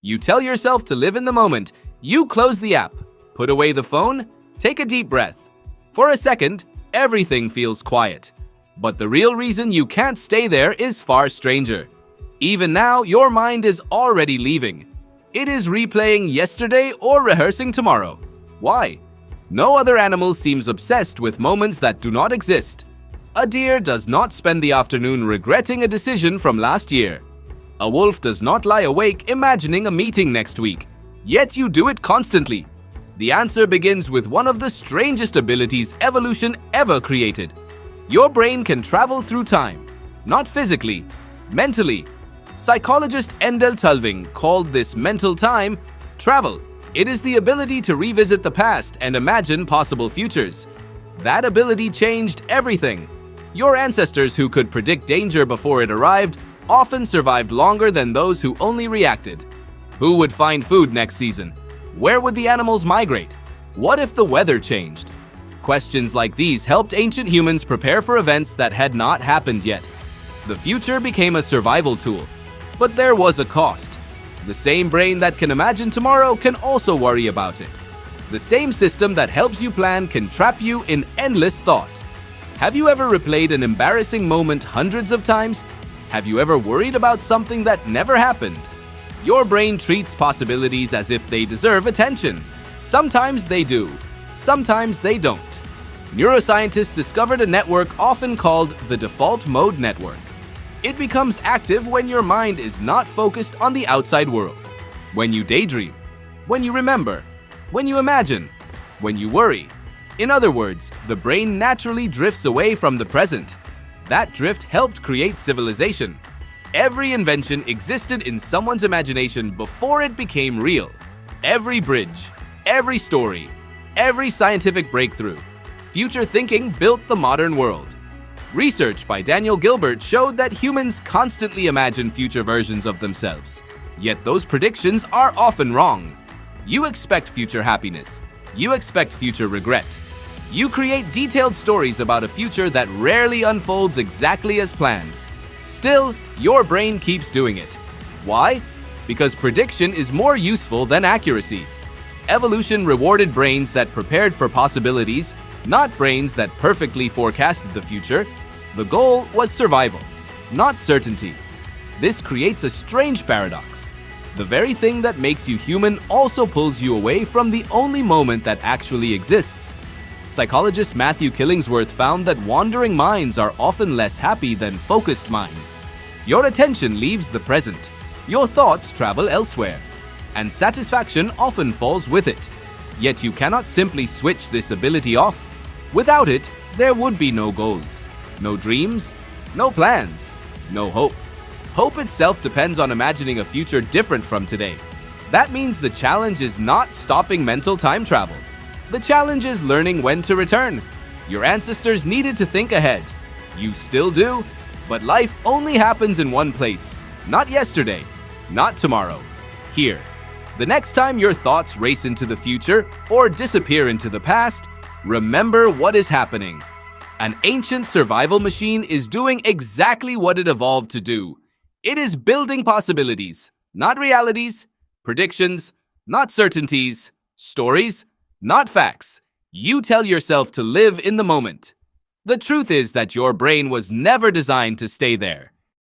You tell yourself to live in the moment. You close the app, put away the phone, take a deep breath. For a second, everything feels quiet. But the real reason you can't stay there is far stranger. Even now, your mind is already leaving. It is replaying yesterday or rehearsing tomorrow. Why? No other animal seems obsessed with moments that do not exist. A deer does not spend the afternoon regretting a decision from last year. A wolf does not lie awake imagining a meeting next week. Yet you do it constantly. The answer begins with one of the strangest abilities evolution ever created. Your brain can travel through time, not physically, mentally. Psychologist Endel Tulving called this mental time travel. It is the ability to revisit the past and imagine possible futures. That ability changed everything. Your ancestors who could predict danger before it arrived often survived longer than those who only reacted. Who would find food next season? Where would the animals migrate? What if the weather changed? Questions like these helped ancient humans prepare for events that had not happened yet. The future became a survival tool. But there was a cost. The same brain that can imagine tomorrow can also worry about it. The same system that helps you plan can trap you in endless thought. Have you ever replayed an embarrassing moment hundreds of times? Have you ever worried about something that never happened? Your brain treats possibilities as if they deserve attention. Sometimes they do, sometimes they don't. Neuroscientists discovered a network often called the default mode network. It becomes active when your mind is not focused on the outside world. When you daydream, when you remember, when you imagine, when you worry. In other words, the brain naturally drifts away from the present. That drift helped create civilization. Every invention existed in someone's imagination before it became real. Every bridge, every story, every scientific breakthrough. Future thinking built the modern world. Research by Daniel Gilbert showed that humans constantly imagine future versions of themselves. Yet those predictions are often wrong. You expect future happiness. You expect future regret. You create detailed stories about a future that rarely unfolds exactly as planned. Still, your brain keeps doing it. Why? Because prediction is more useful than accuracy. Evolution rewarded brains that prepared for possibilities, not brains that perfectly forecasted the future. The goal was survival, not certainty. This creates a strange paradox. The very thing that makes you human also pulls you away from the only moment that actually exists. Psychologist Matthew Killingsworth found that wandering minds are often less happy than focused minds. Your attention leaves the present. Your thoughts travel elsewhere. And satisfaction often falls with it. Yet you cannot simply switch this ability off. Without it, there would be no goals, no dreams, no plans, no hope. Hope itself depends on imagining a future different from today. That means the challenge is not stopping mental time travel. The challenge is learning when to return. Your ancestors needed to think ahead. You still do, but life only happens in one place. Not yesterday, not tomorrow. Here. The next time your thoughts race into the future or disappear into the past, remember what is happening. An ancient survival machine is doing exactly what it evolved to do. It is building possibilities, not realities, predictions, not certainties, stories, not facts. You tell yourself to live in the moment. The truth is that your brain was never designed to stay there.